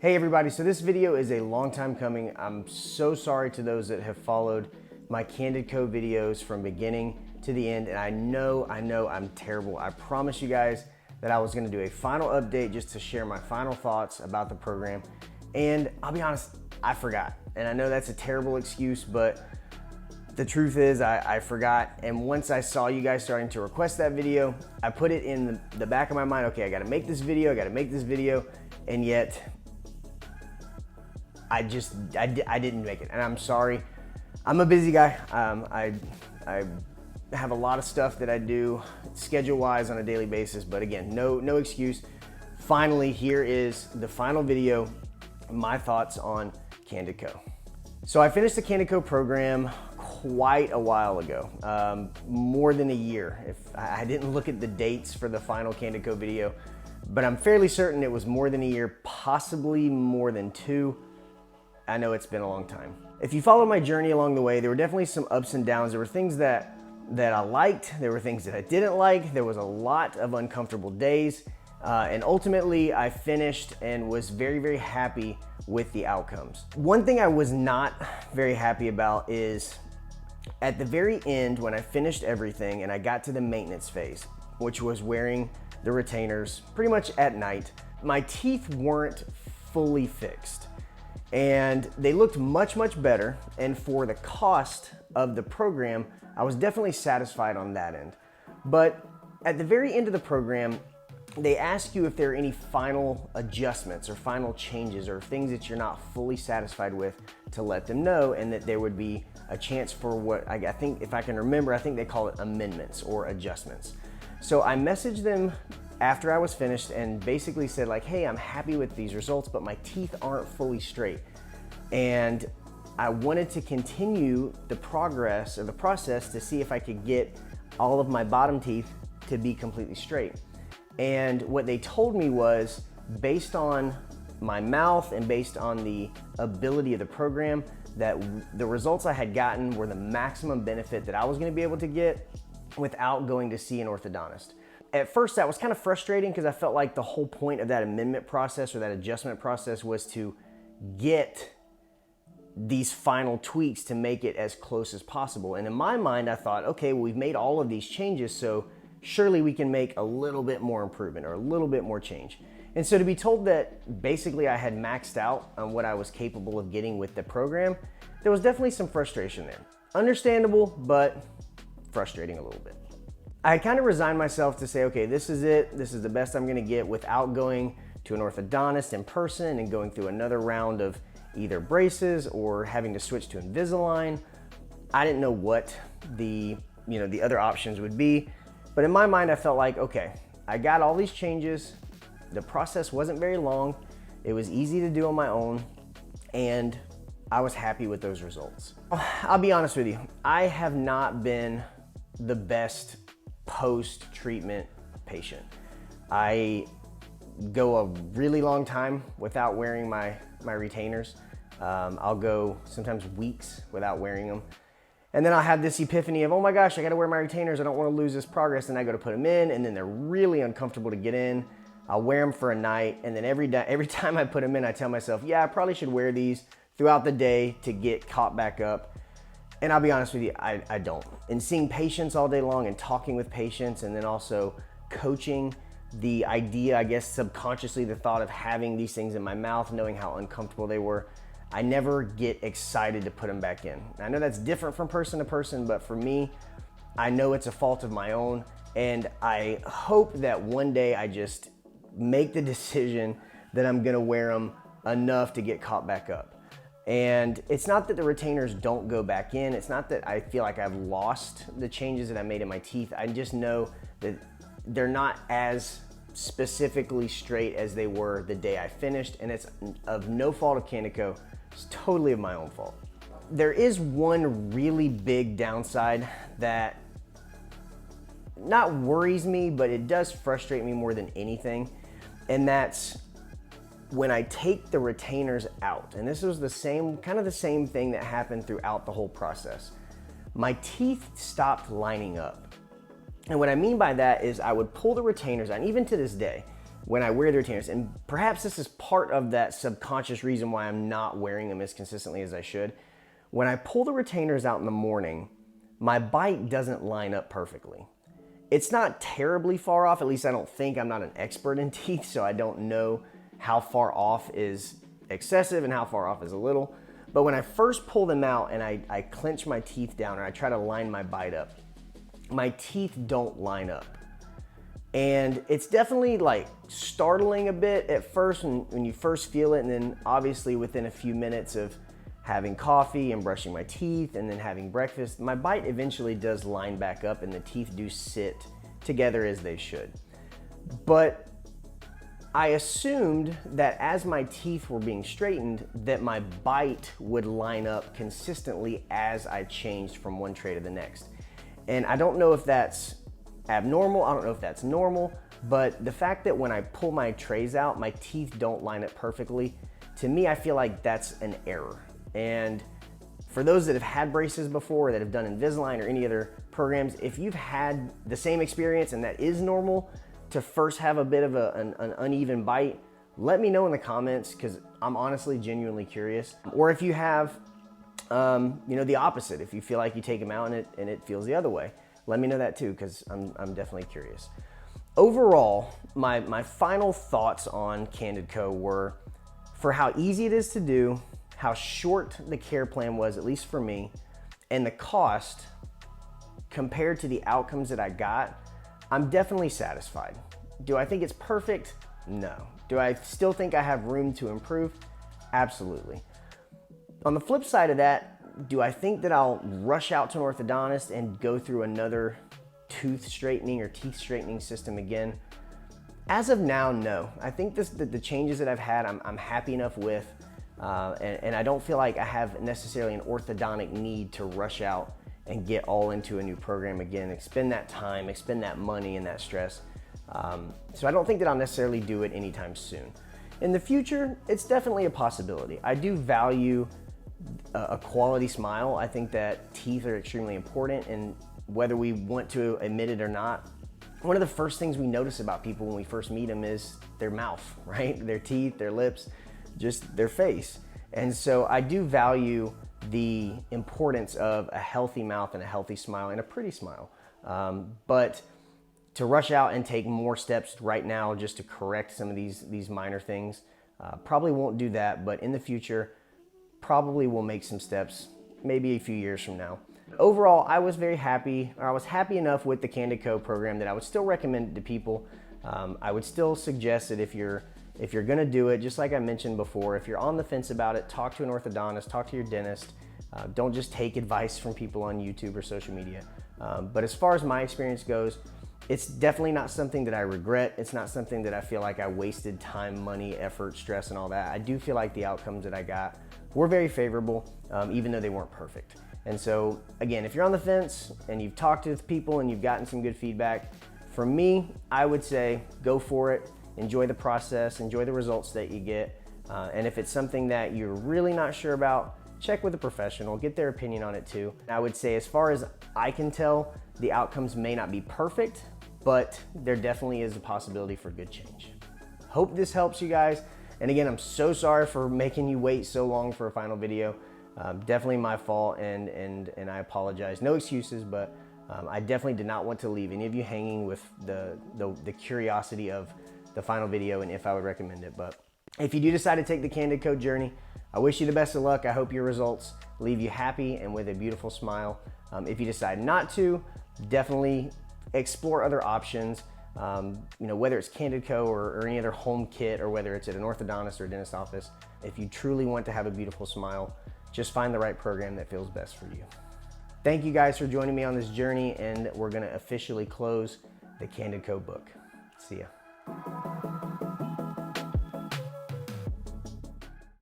Hey everybody, so this video is a long time coming. I'm so sorry to those that have followed my Candid Co videos from beginning to the end, and I know I'm terrible. I promised you guys that I was gonna do a final update just to share my final thoughts about the program, and I'll be honest, I forgot. And I know that's a terrible excuse, but the truth is I forgot, and once I saw you guys starting to request that video, I put it in the back of my mind, okay, I gotta make this video, and yet I didn't make it, and I'm sorry. I'm a busy guy. I have a lot of stuff that I do schedule-wise on a daily basis, but again, no excuse. Finally, here is the final video, my thoughts on Candid Co. So I finished the Candid Co program quite a while ago, more than a year. If I didn't look at the dates for the final Candid Co video, but I'm fairly certain it was more than a year, possibly more than 2. I know it's been a long time. If you follow my journey along the way, there were definitely some ups and downs. There were things that I liked, there were things that I didn't like, there was a lot of uncomfortable days, and ultimately I finished and was very happy with the outcomes. One thing I was not very happy about is at the very end when I finished everything and I got to the maintenance phase, which was wearing the retainers pretty much at night, my teeth weren't fully fixed. And they looked much better, and for the cost of the program, I was definitely satisfied on that end. But at the very end of the program, they ask you if there are any final adjustments or final changes or things that you're not fully satisfied with to let them know, and that there would be a chance for what I think, if I can remember, I think they call it amendments or adjustments. So I messaged them after I was finished and basically said like, hey, I'm happy with these results, but my teeth aren't fully straight. And I wanted to continue the progress or the process to see if I could get all of my bottom teeth to be completely straight. And what they told me was, based on my mouth and based on the ability of the program, that the results I had gotten were the maximum benefit that I was gonna be able to get without going to see an orthodontist. At first, that was kind of frustrating because I felt like the whole point of that amendment process or that adjustment process was to get these final tweaks to make it as close as possible. And in my mind, I thought, okay, well, we've made all of these changes, so surely we can make a little bit more improvement or a little bit more change. And so to be told that basically I had maxed out on what I was capable of getting with the program, there was definitely some frustration there. Understandable, but frustrating a little bit. I kind of resigned myself to say, okay, this is it. This is the best I'm gonna get without going to an orthodontist in person and going through another round of either braces or having to switch to Invisalign. I didn't know what the other options would be, but in my mind, I felt like, okay, I got all these changes. The process wasn't very long. It was easy to do on my own, and I was happy with those results. I'll be honest with you, I have not been the best post-treatment patient. I go a really long time without wearing my retainers. I'll go sometimes weeks without wearing them. And then I'll have this epiphany of, oh my gosh, I gotta wear my retainers. I don't wanna lose this progress. And I go to put them in, and then they're really uncomfortable to get in. I'll wear them for a night, and then every time I put them in, I tell myself, yeah, I probably should wear these throughout the day to get caught back up. And I'll be honest with you, I don't. And seeing patients all day long and talking with patients, and then also coaching, the idea, I guess subconsciously, the thought of having these things in my mouth, knowing how uncomfortable they were, I never get excited to put them back in. I know that's different from person to person, but for me, I know it's a fault of my own, and I hope that one day I just make the decision that I'm gonna wear them enough to get caught back up. And it's not that the retainers don't go back in. It's not that I feel like I've lost the changes that I made in my teeth. I just know that they're not as specifically straight as they were the day I finished, and it's of no fault of Candid Co. It's totally of my own fault. There is one really big downside that not worries me, but it does frustrate me more than anything, and that's when I take the retainers out. And this was the same thing that happened throughout the whole process. My teeth stopped lining up. And what I mean by that is I would pull the retainers out, and even to this day, when I wear the retainers, and perhaps this is part of that subconscious reason why I'm not wearing them as consistently as I should. When I pull the retainers out in the morning, my bite doesn't line up perfectly. It's not terribly far off, at least I don't think. I'm not an expert in teeth, so I don't know how far off is excessive and how far off is a little. But when I first pull them out and I clench my teeth down or I try to line my bite up, my teeth don't line up. And it's definitely like startling a bit at first when you first feel it, and then obviously within a few minutes of having coffee and brushing my teeth and then having breakfast, my bite eventually does line back up and the teeth do sit together as they should. But I assumed that as my teeth were being straightened, that my bite would line up consistently as I changed from one tray to the next. And I don't know if that's abnormal, I don't know if that's normal, but the fact that when I pull my trays out, my teeth don't line up perfectly, to me, I feel like that's an error. And for those that have had braces before, that have done Invisalign or any other programs, if you've had the same experience and that is normal, to first have a bit of an uneven bite, let me know in the comments, because I'm honestly genuinely curious. Or if you have, the opposite, if you feel like you take them out and it feels the other way, let me know that too, because I'm definitely curious. Overall, my final thoughts on Candid Co were, for how easy it is to do, how short the care plan was, at least for me, and the cost compared to the outcomes that I got, I'm definitely satisfied. Do I think it's perfect? No. Do I still think I have room to improve? Absolutely. On the flip side of that, do I think that I'll rush out to an orthodontist and go through another tooth straightening or teeth straightening system again? As of now, no. I think the changes that I've had, I'm happy enough with, and I don't feel like I have necessarily an orthodontic need to rush out and get all into a new program again, expend that time, expend that money and that stress. So I don't think that I'll necessarily do it anytime soon. In the future, it's definitely a possibility. I do value a quality smile. I think that teeth are extremely important, and whether we want to admit it or not, one of the first things we notice about people when we first meet them is their mouth, right? Their teeth, their lips, just their face. And so I do value the importance of a healthy mouth and a healthy smile and a pretty smile. But to rush out and take more steps right now just to correct some of these minor things, probably won't do that, but in the future, probably will make some steps, maybe a few years from now. Overall, I was very happy, or I was happy enough with the Candid Co program that I would still recommend it to people. I would still suggest that if you're gonna do it, just like I mentioned before, if you're on the fence about it, talk to an orthodontist, talk to your dentist. Don't just take advice from people on YouTube or social media. But as far as my experience goes, it's definitely not something that I regret. It's not something that I feel like I wasted time, money, effort, stress, and all that. I do feel like the outcomes that I got were very favorable, even though they weren't perfect. And so, again, if you're on the fence and you've talked to people and you've gotten some good feedback, from me, I would say go for it. Enjoy the process, enjoy the results that you get. And if it's something that you're really not sure about, check with a professional, get their opinion on it too. I would say, as far as I can tell, the outcomes may not be perfect, but there definitely is a possibility for good change. Hope this helps you guys. And again, I'm so sorry for making you wait so long for a final video. Definitely my fault, and I apologize. No excuses, but I definitely did not want to leave any of you hanging with the curiosity of the final video and if I would recommend it. But if you do decide to take the Candid Co journey, I wish you the best of luck. I hope your results leave you happy and with a beautiful smile. If you decide not to, definitely explore other options. Whether it's Candid Co or any other home kit, or whether it's at an orthodontist or dentist office. If you truly want to have a beautiful smile, just find the right program that feels best for you. Thank you guys for joining me on this journey, and we're gonna officially close the Candid Co book. See ya.